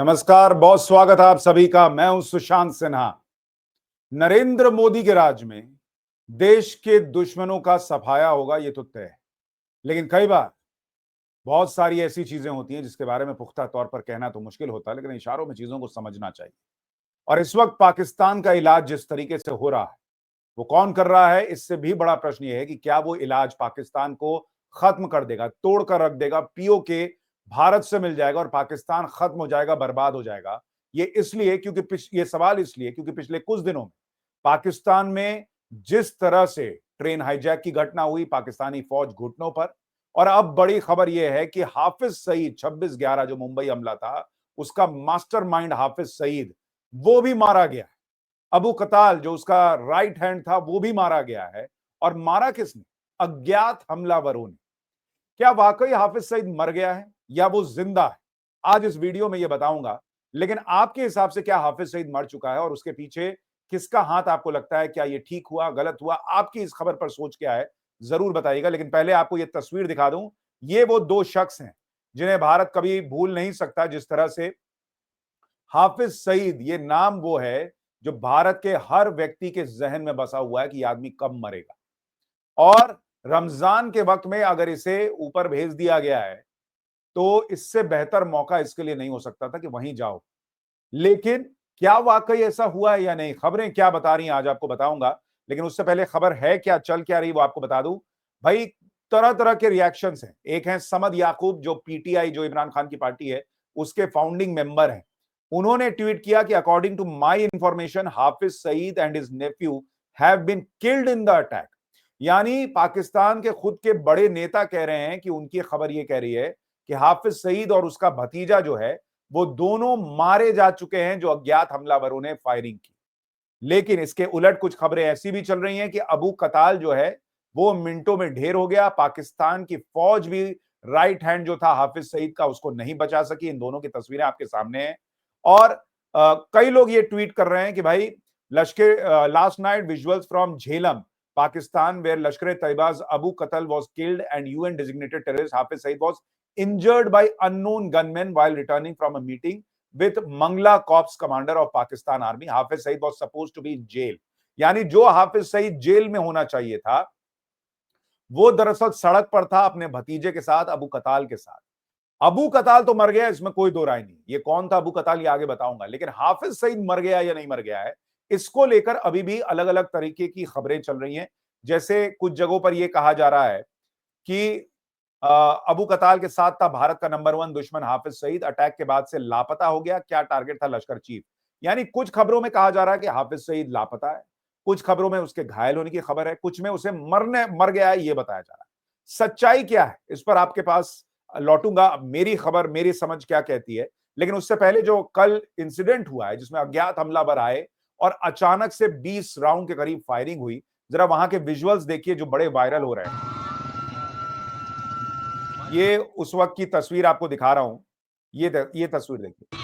नमस्कार, बहुत स्वागत है आप सभी का। मैं हूं सुशांत सिन्हा। नरेंद्र मोदी के राज में देश के दुश्मनों का सफाया होगा, ये तो तय है। लेकिन कई बार बहुत सारी ऐसी चीजें होती हैं जिसके बारे में पुख्ता तौर पर कहना तो मुश्किल होता है, लेकिन इशारों में चीजों को समझना चाहिए। और इस वक्त पाकिस्तान का इलाज जिस तरीके से हो रहा है, वो कौन कर रहा है? इससे भी बड़ा प्रश्न ये है कि क्या वो इलाज पाकिस्तान को खत्म कर देगा, तोड़ कर रख देगा, पीओके भारत से मिल जाएगा और पाकिस्तान खत्म हो जाएगा, बर्बाद हो जाएगा। ये सवाल इसलिए क्योंकि पिछले कुछ दिनों में पाकिस्तान में जिस तरह से ट्रेन हाईजैक की घटना हुई, पाकिस्तानी फौज घुटनों पर, और अब बड़ी खबर यह है कि हाफिज सईद 26/11 जो मुंबई हमला था, उसका मास्टरमाइंड हाफिज सईद वो भी मारा गया है। अबू कताल जो उसका राइट हैंड था वो भी मारा गया है। और मारा किसने? अज्ञात हमलावरों ने। क्या वाकई हाफिज सईद मर गया है या वो जिंदा है? आज इस वीडियो में ये बताऊंगा। लेकिन आपके हिसाब से क्या हाफिज सईद मर चुका है और उसके पीछे किसका हाथ आपको लगता है? क्या ये ठीक हुआ, गलत हुआ? आपकी इस खबर पर सोच क्या है, जरूर बताइएगा। लेकिन पहले आपको ये तस्वीर दिखा दूं। ये वो दो शख्स हैं जिन्हें भारत कभी भूल नहीं सकता। जिस तरह से हाफिज सईद, ये नाम वो है जो भारत के हर व्यक्ति के जहन में बसा हुआ है कि आदमी कब मरेगा। और रमजान के वक्त में अगर इसे ऊपर भेज दिया गया है तो इससे बेहतर मौका इसके लिए नहीं हो सकता था कि वहीं जाओ। लेकिन क्या वाकई ऐसा हुआ है या नहीं, खबरें क्या बता रही हैं आज आपको बताऊंगा। लेकिन उससे पहले खबर है क्या, चल क्या रही, वो आपको बता दूं। भाई, तरह तरह के रिएक्शंस हैं। एक है समद याकूब, जो पीटीआई, जो इमरान खान की पार्टी है, उसके फाउंडिंग मेंबर हैं। उन्होंने ट्वीट किया कि according to my information Hafiz Saeed and his nephew have been killed in the attack. यानी पाकिस्तान के खुद के बड़े नेता कह रहे हैं कि उनकी खबर ये कह रही है कि हाफिज सईद और उसका भतीजा जो है वो दोनों मारे जा चुके हैं जो अज्ञात हमलावरों ने फायरिंग की। लेकिन इसके उलट कुछ खबरें ऐसी भी चल रही हैं कि अबू कताल जो है वो मिनटों में ढेर हो गया। पाकिस्तान की फौज भी राइट हैंड जो था हाफिज सईद का उसको नहीं बचा सकी। इन दोनों की तस्वीरें आपके सामने हैं। और कई लोग ये ट्वीट कर रहे हैं कि भाई, Lashkar last night visuals from Jhelum Pakistan where Lashkar तैयबाज Abu Qatal was killed and UN designated terrorist Hafiz Saeed was injured by unknown gunmen while returning from a meeting with Mangla Corps commander of Pakistan Army. Hafiz Saeed was supposed to be in jail. यानी जो Hafiz Saeed jail में होना चाहिए था वो दरअसल सड़क पर था अपने भतीजे के साथ, अबू कताल के साथ। अबू कताल तो मर गया, इसमें कोई दो राय नहीं। ये कौन था अबू कताल, ये आगे बताऊंगा। लेकिन हाफिज सईद मर गया या नहीं मर गया है, इसको लेकर अभी भी अलग अलग तरीके की खबरें चल रही हैं। जैसे कुछ जगहों पर यह कहा जा रहा है कि अबू कताल के साथ था भारत का नंबर 1 दुश्मन हाफिज सईद, अटैक के बाद से लापता हो गया, क्या टारगेट था लश्कर चीफ। यानी कुछ खबरों में कहा जा रहा है कि हाफिज सईद लापता है, कुछ खबरों में उसके घायल होने की खबर है, कुछ में उसे मर गया है, ये बताया जा रहा है। सच्चाई क्या है इस पर आपके पास लौटूंगा। मेरी खबर, मेरी समझ क्या कहती है। लेकिन उससे पहले जो कल इंसिडेंट हुआ है जिसमें अज्ञात हमलावर आए और अचानक से 20 राउंड के करीब फायरिंग हुई, जरा वहां के विजुअल्स देखिए जो बड़े वायरल हो रहे हैं। ये उस वक्त की तस्वीर आपको दिखा रहा हूं। ये तस्वीर देखिए।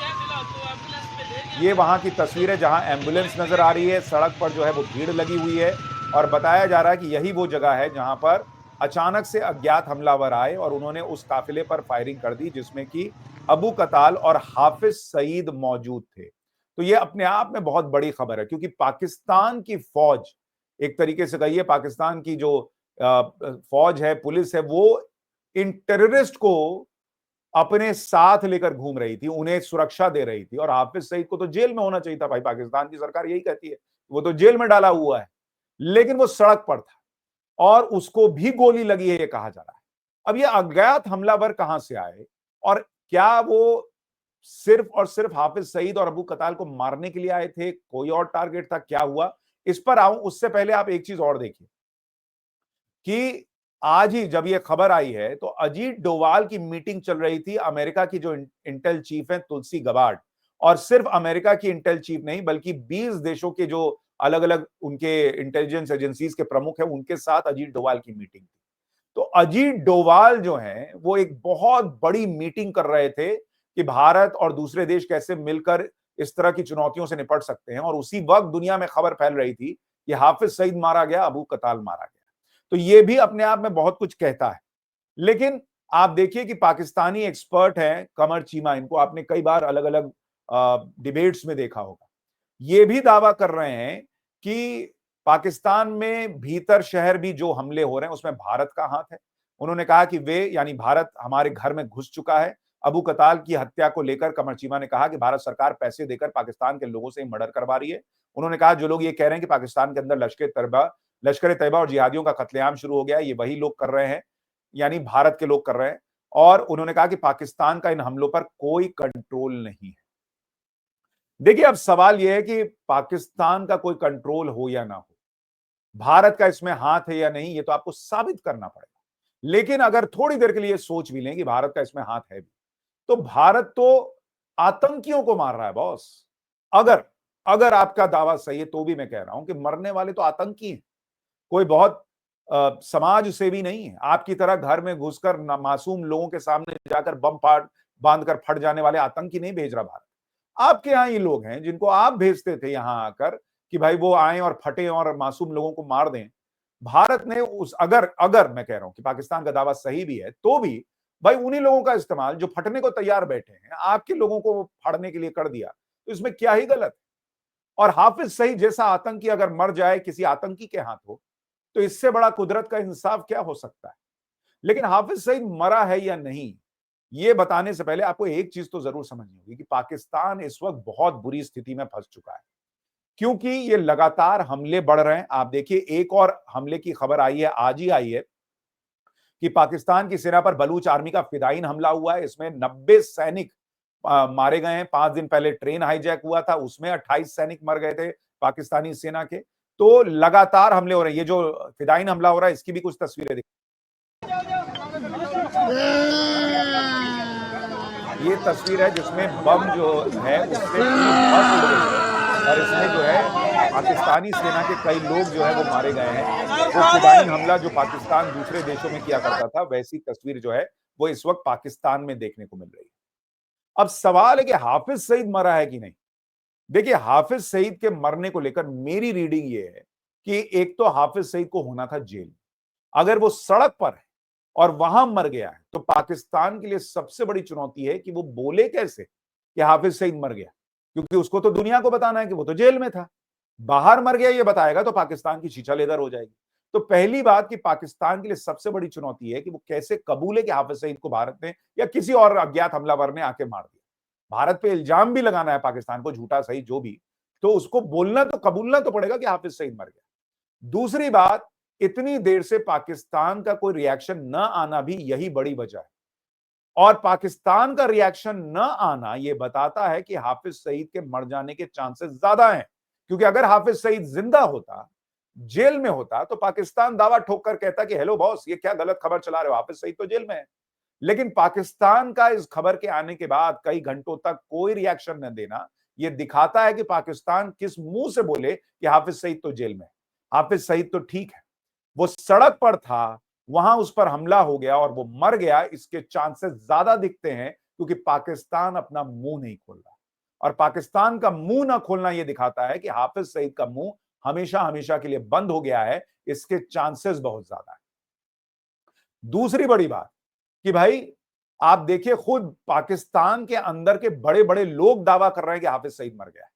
ये वहां की तस्वीर है जहां एम्बुलेंस नजर आ रही है, सड़क पर जो है वो भीड़ लगी हुई है। और बताया जा रहा है कि यही वो जगह है जहां पर अचानक से अज्ञात हमलावर आए और उन्होंने उस काफिले पर फायरिंग कर दी जिसमें कि अबू कताल और हाफिज सईद मौजूद थे। तो ये अपने आप में बहुत बड़ी खबर है क्योंकि पाकिस्तान की फौज, एक तरीके से कहिए पाकिस्तान की जो फौज है, पुलिस है, वो इन टेररिस्ट को अपने साथ लेकर घूम रही थी, उन्हें सुरक्षा दे रही थी। और हाफिज सईद को तो जेल में होना चाहिए था भाई, पाकिस्तान की सरकार यही कहती है, वो तो जेल में डाला हुआ है। लेकिन वो सड़क पर था और उसको भी गोली लगी है, ये कहा जा रहा है। अब ये अज्ञात हमलावर कहां से आए और क्या वो सिर्फ और सिर्फ हाफिज सईद और अबू कताल को मारने के लिए आए थे, कोई और टारगेट था, क्या हुआ, इस पर आऊं उससे पहले आप एक चीज और देखिए कि आज ही जब ये खबर आई है तो अजीत डोवाल की मीटिंग चल रही थी। अमेरिका की जो इंटेल चीफ है तुलसी गबार्ड, और सिर्फ अमेरिका की इंटेल चीफ नहीं बल्कि 20 देशों के जो अलग अलग उनके इंटेलिजेंस एजेंसीज के प्रमुख हैं, उनके साथ अजीत डोवाल की मीटिंग थी। तो अजीत डोवाल जो हैं वो एक बहुत बड़ी मीटिंग कर रहे थे कि भारत और दूसरे देश कैसे मिलकर इस तरह की चुनौतियों से निपट सकते हैं। और उसी वक्त दुनिया में खबर फैल रही थी कि हाफिज सईद मारा गया, अबू कताल मारा गया। तो ये भी अपने आप में बहुत कुछ कहता है। लेकिन आप देखिए कि पाकिस्तानी एक्सपर्ट हैं कमर चीमा, इनको आपने कई बार अलग अलग डिबेट्स में देखा होगा। ये भी दावा कर रहे हैं कि पाकिस्तान में भीतर शहर भी जो हमले हो रहे हैं उसमें भारत का हाथ है। उन्होंने कहा कि वे यानी भारत हमारे घर में घुस चुका है। अबू कताल की हत्या को लेकर कमर चीमा ने कहा कि भारत सरकार पैसे देकर पाकिस्तान के लोगों से मर्डर करवा रही है। उन्होंने कहा जो लोग ये कह रहे हैं कि पाकिस्तान के अंदर लश्कर तैयबा और जिहादियों का कत्लेआम शुरू हो गया है, ये वही लोग कर रहे हैं, यानी भारत के लोग कर रहे हैं। और उन्होंने कहा कि पाकिस्तान का इन हमलों पर कोई कंट्रोल नहीं है। देखिए, अब सवाल यह है कि पाकिस्तान का कोई कंट्रोल हो या ना हो, भारत का इसमें हाथ है या नहीं, ये तो आपको साबित करना पड़ेगा। लेकिन अगर थोड़ी देर के लिए सोच भी लें कि भारत का इसमें हाथ है भी, तो भारत तो आतंकियों को मार रहा है बॉस। अगर अगर आपका दावा सही है तो भी मैं कह रहा हूं कि मरने वाले तो आतंकी हैं, कोई बहुत समाज सेवी नहीं है। आपकी तरह घर में घुसकर मासूम लोगों के सामने जाकर बम फाड़ बांधकर फट जाने वाले आतंकी नहीं भेज रहा भारत। आपके यहाँ ये लोग हैं जिनको आप भेजते थे यहां आकर कि भाई वो आए और फटे और मासूम लोगों को मार दें। भारत ने उस अगर अगर मैं कह रहा हूं कि पाकिस्तान का दावा सही भी है तो भी भाई उन्हीं लोगों का इस्तेमाल जो फटने को तैयार बैठे हैं, आपके लोगों को फाड़ने के लिए कर दिया, तो इसमें क्या ही गलत है। और हाफिज सईद जैसा आतंकी अगर मर जाए किसी आतंकी के हाथों, तो इससे बड़ा कुदरत का इंसाफ क्या हो सकता है। लेकिन हाफिज सईद मरा है या नहीं, ये बताने से पहले आपको एक चीज तो जरूर समझनी होगी कि पाकिस्तान इस वक्त बहुत बुरी स्थिति में फंस चुका है, क्योंकि ये लगातार हमले बढ़ रहे हैं। आप देखिए, एक और हमले की खबर आई है, आज ही आई है, कि पाकिस्तान की सेना पर बलूच आर्मी का फिदायीन हमला हुआ है। इसमें 90 सैनिक मारे गए हैं। 5 दिन पहले ट्रेन हाईजैक हुआ था, उसमें 28 सैनिक मर गए थे पाकिस्तानी सेना के। तो लगातार हमले हो रहे हैं। ये जो फिदायीन हमला हो रहा है, इसकी भी कुछ तस्वीरें ये तस्वीर है जिसमें बम जो है उससे बस उड़ गई है और इसमें जो है पाकिस्तानी सेना के कई लोग जो है वो मारे गए हैं। वो फिदायीन हमला जो पाकिस्तान दूसरे देशों में किया करता था, वैसी तस्वीर जो है वो इस वक्त पाकिस्तान में देखने को मिल रही है। अब सवाल है कि हाफिज सईद मरा है कि नहीं। देखिए, हाफिज सईद के मरने को लेकर मेरी रीडिंग ये है कि एक तो हाफिज सईद को होना था जेल। अगर वो सड़क पर है और वहां मर गया है, तो पाकिस्तान के लिए सबसे बड़ी चुनौती है कि वो बोले कैसे कि हाफिज सईद मर गया, क्योंकि उसको तो दुनिया को बताना है कि वो तो जेल में था। बाहर मर गया ये बताएगा तो पाकिस्तान की छीछा लेदर हो जाएगी। तो पहली बात कि पाकिस्तान के लिए सबसे बड़ी चुनौती है कि वो कैसे कबूले कि हाफिज सईद को भारत ने या किसी और अज्ञात हमलावर ने आके मार दिया। भारत पे इल्जाम भी लगाना है पाकिस्तान को, झूठा सही जो भी, तो उसको बोलना तो कबूलना तो पड़ेगा कि हाफिज सईद मर गया। दूसरी बात, इतनी देर से पाकिस्तान का कोई रिएक्शन न आना भी यही बड़ी वजह है। और पाकिस्तान का रिएक्शन न आना यह बताता है कि हाफिज सईद के मर जाने के चांसेस ज्यादा हैं, क्योंकि अगर हाफिज सईद जिंदा होता, जेल में होता, तो पाकिस्तान दावा ठोक कर कहता कि हेलो बॉस, ये क्या गलत खबर चला रहे हो, हाफिज सईद तो जेल में है। लेकिन पाकिस्तान का इस खबर के आने के बाद कई घंटों तक कोई रिएक्शन न देना, यह दिखाता है कि पाकिस्तान किस मुंह से बोले कि हाफिज सईद तो जेल में है। हाफिज सईद तो ठीक है, वो सड़क पर था, वहां उस पर हमला हो गया और वो मर गया, इसके चांसेस ज्यादा दिखते हैं, क्योंकि पाकिस्तान अपना मुंह नहीं खोल रहा। और पाकिस्तान का मुंह ना खोलना यह दिखाता है कि हाफिज सईद का मुंह हमेशा हमेशा के लिए बंद हो गया है, इसके चांसेस बहुत ज्यादा है। दूसरी बड़ी बात कि भाई आप देखिए, खुद पाकिस्तान के अंदर के बड़े बड़े लोग दावा कर रहे हैं कि हाफिज सईद मर गया है।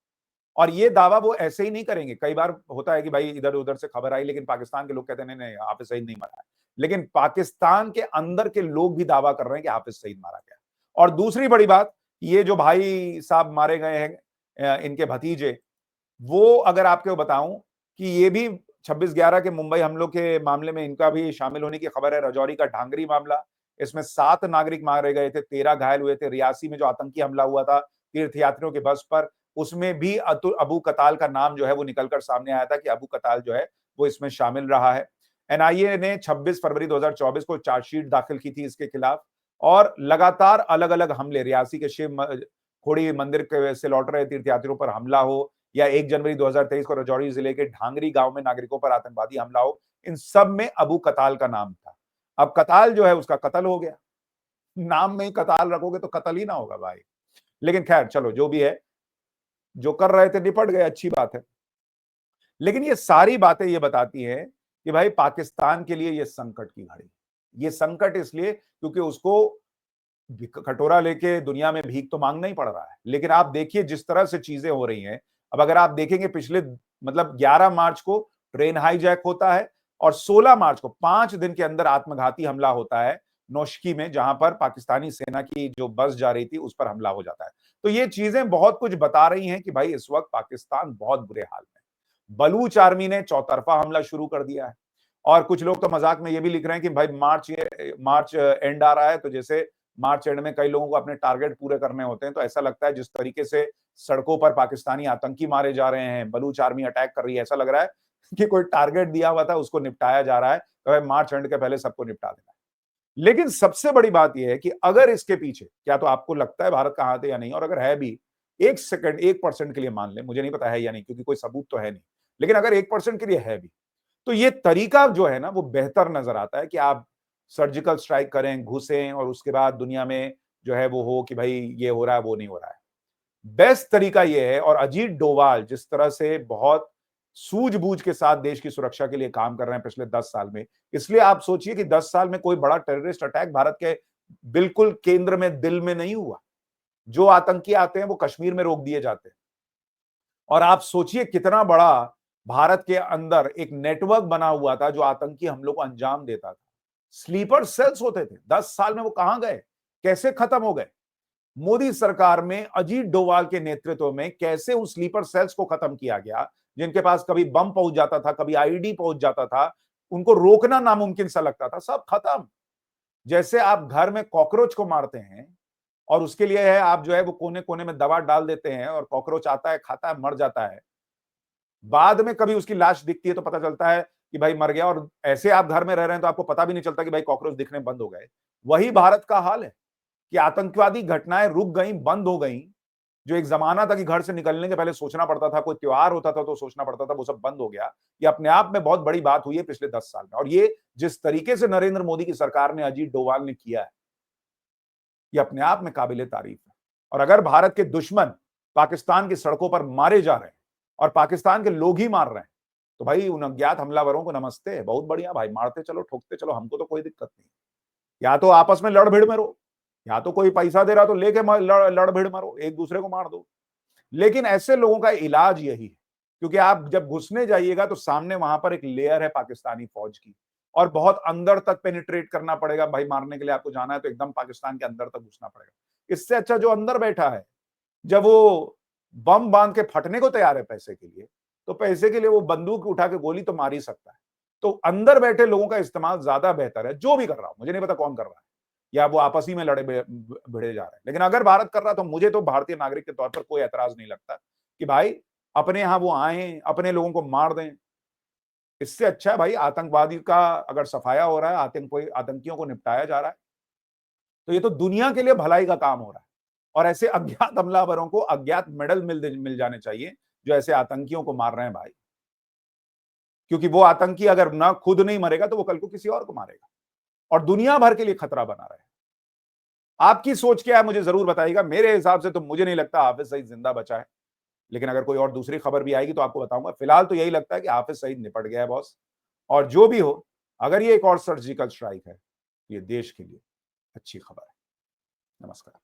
और ये दावा वो ऐसे ही नहीं करेंगे। कई बार होता है कि भाई इधर उधर से खबर आई, लेकिन पाकिस्तान के लोग कहते हैं नहीं नहीं, हाफिज सईद नहीं मरा है। लेकिन पाकिस्तान के अंदर के लोग भी दावा कर रहे हैं कि हाफिज सईद मारा गया। और दूसरी बड़ी बात, ये जो भाई साहब मारे गए हैं, इनके भतीजे, वो अगर आपको बताऊं कि ये भी 26/11 के मुंबई हमलों के मामले में इनका भी शामिल होने की खबर है। रजौरी का ढांगरी मामला, इसमें 7 नागरिक मारे गए थे, 13 घायल हुए थे। रियासी में जो आतंकी हमला हुआ था तीर्थयात्रियों के बस पर, उसमें भी अबू कताल का नाम जो है वो निकलकर सामने आया था कि अबू कताल जो है वो इसमें शामिल रहा है। एनआईए ने 26 फरवरी 2024 को चार्जशीट दाखिल की थी इसके खिलाफ। और लगातार अलग अलग हमले, रियासी के शिव खोड़ी मंदिर से लौट रहे तीर्थयात्रियों पर हमला हो, या 1 जनवरी 2023 को रजौरी जिले के ढांगरी गांव में नागरिकों पर आतंकवादी हमला हो, इन सब में अबू कताल का नाम था। अब कताल जो है उसका कत्ल हो गया। नाम में ही कताल रखोगे तो कत्ल ही ना होगा भाई। लेकिन खैर चलो, जो भी है, जो कर रहे थे निपट गए, अच्छी बात है। लेकिन ये सारी बातें ये बताती हैं कि भाई पाकिस्तान के लिए ये संकट की घड़ी। ये संकट इसलिए क्योंकि उसको कटोरा लेके दुनिया में भीख तो मांगना ही पड़ रहा है। लेकिन आप देखिए जिस तरह से चीजें हो रही हैं, अब अगर आप देखेंगे पिछले मतलब 11 मार्च को ट्रेन हाईजैक होता है और 16 मार्च को 5 दिन के अंदर आत्मघाती हमला होता है नौशकी में, जहां पर पाकिस्तानी सेना की जो बस जा रही थी उस पर हमला हो जाता है। तो ये चीजें बहुत कुछ बता रही हैं कि भाई इस वक्त पाकिस्तान बहुत बुरे हाल में है। बलूच आर्मी ने चौतरफा हमला शुरू कर दिया है और कुछ लोग तो मजाक में ये भी लिख रहे हैं कि भाई मार्च एंड आ रहा है, तो जैसे मार्च एंड में कई लोगों को अपने टारगेट पूरे करने होते हैं, तो ऐसा लगता है जिस तरीके से सड़कों पर पाकिस्तानी आतंकी मारे जा रहे हैं, बलूच आर्मी अटैक कर रही है, ऐसा लग रहा है कि कोई टारगेट दिया हुआ था उसको निपटाया जा रहा है, तो भाई मार्च एंड के पहले सबको निपटा देना है। लेकिन सबसे बड़ी बात यह है कि अगर इसके पीछे क्या तो आपको लगता है भारत का हाथ है या नहीं, और अगर है भी, 1 सेकंड 1% के लिए मान ले, मुझे नहीं पता है या नहीं क्योंकि कोई सबूत तो है नहीं, लेकिन अगर 1% के लिए है भी, तो ये तरीका जो है ना वो बेहतर नजर आता है कि आप सर्जिकल स्ट्राइक करें, घुसें और उसके बाद दुनिया में जो है वो हो कि भाई ये हो रहा है वो नहीं हो रहा है। बेस्ट तरीका ये है, और अजीत डोभाल जिस तरह से बहुत सूझबूझ के साथ देश की सुरक्षा के लिए काम कर रहे हैं पिछले 10 साल में, इसलिए आप सोचिए कि 10 साल में कोई बड़ा टेररिस्ट अटैक भारत के बिल्कुल केंद्र में, दिल में नहीं हुआ। जो आतंकी आते हैं वो कश्मीर में रोक दिए जाते हैं। और आप सोचिए कितना बड़ा भारत के अंदर एक नेटवर्क बना हुआ था जो आतंकी हमलों को अंजाम देता था। स्लीपर सेल्स होते थे, 10 साल में वो कहां गए, कैसे खत्म हो गए? मोदी सरकार में अजीत डोभाल के नेतृत्व में कैसे उन स्लीपर सेल्स को खत्म किया गया, जिनके पास कभी बम पहुंच जाता था, कभी आईडी पहुंच जाता था, उनको रोकना नामुमकिन सा लगता था, सब खत्म। जैसे आप घर में कॉकरोच को मारते हैं और उसके लिए है आप जो है वो कोने कोने में दवा डाल देते हैं और कॉकरोच आता है, खाता है, मर जाता है। बाद में कभी उसकी लाश दिखती है तो पता चलता है कि भाई मर गया, और ऐसे आप घर में रह रहे हैं तो आपको पता भी नहीं चलता कि भाई कॉकरोच दिखने बंद हो गए। वही भारत का हाल है कि आतंकवादी घटनाएं रुक गई, बंद हो गई। जो एक जमाना था कि घर से निकलने के पहले सोचना पड़ता था, कोई त्योहार होता था तो सोचना पड़ता था, वो सब बंद हो गया। ये अपने आप में बहुत बड़ी बात हुई है पिछले 10 साल में, और ये जिस तरीके से नरेंद्र मोदी की सरकार ने, अजीत डोभाल ने किया है, ये अपने आप में काबिले तारीफ है। और अगर भारत के दुश्मन पाकिस्तान की सड़कों पर मारे जा रहे हैं और पाकिस्तान के लोग ही मार रहे हैं, तो भाई उन अज्ञात हमलावरों को नमस्ते, बहुत बढ़िया भाई, मारते चलो, ठोकते चलो, हमको तो कोई दिक्कत नहीं। या तो आपस में लड़ भिड़ मरो, या तो कोई पैसा दे रहा तो लेके लड़ भिड़ मरो, एक दूसरे को मार दो। लेकिन ऐसे लोगों का इलाज यही है, क्योंकि आप जब घुसने जाइएगा तो सामने वहां पर एक लेयर है पाकिस्तानी फौज की, और बहुत अंदर तक पेनिट्रेट करना पड़ेगा भाई। मारने के लिए आपको जाना है तो एकदम पाकिस्तान के अंदर तक घुसना पड़ेगा। इससे अच्छा जो अंदर बैठा है, जब वो बम बांध के फटने को तैयार है पैसे के लिए, तो पैसे के लिए वो बंदूक उठा के गोली तो मार ही सकता है। तो अंदर बैठे लोगों का इस्तेमाल ज्यादा बेहतर है, जो भी कर रहा हो, मुझे नहीं पता कौन कर रहा है, या वो आपस ही में लड़े भिड़े जा रहे हैं। लेकिन अगर भारत कर रहा तो मुझे तो भारतीय नागरिक के तौर पर कोई एतराज नहीं लगता कि भाई अपने यहां वो आए, अपने लोगों को मार दें। इससे अच्छा है भाई आतंकवादी का अगर सफाया हो रहा है, आतंकियों को निपटाया जा रहा है, तो ये तो दुनिया के लिए भलाई का काम हो रहा है। और ऐसे अज्ञात हमलावरों को अज्ञात मेडल मिल जाने चाहिए जो ऐसे आतंकियों को मार रहे हैं भाई। क्योंकि वो आतंकी अगर ना खुद नहीं मरेगा तो वो कल को किसी और को मारेगा और दुनिया भर के लिए खतरा बना रहे हैं। आपकी सोच क्या है मुझे जरूर बताइएगा। मेरे हिसाब से तो मुझे नहीं लगता हाफिज सईद जिंदा बचा है, लेकिन अगर कोई और दूसरी खबर भी आएगी तो आपको बताऊंगा। फिलहाल तो यही लगता है कि हाफिज सईद निपट गया है बॉस। और जो भी हो, अगर ये एक और सर्जिकल स्ट्राइक है, ये देश के लिए अच्छी खबर है। नमस्कार।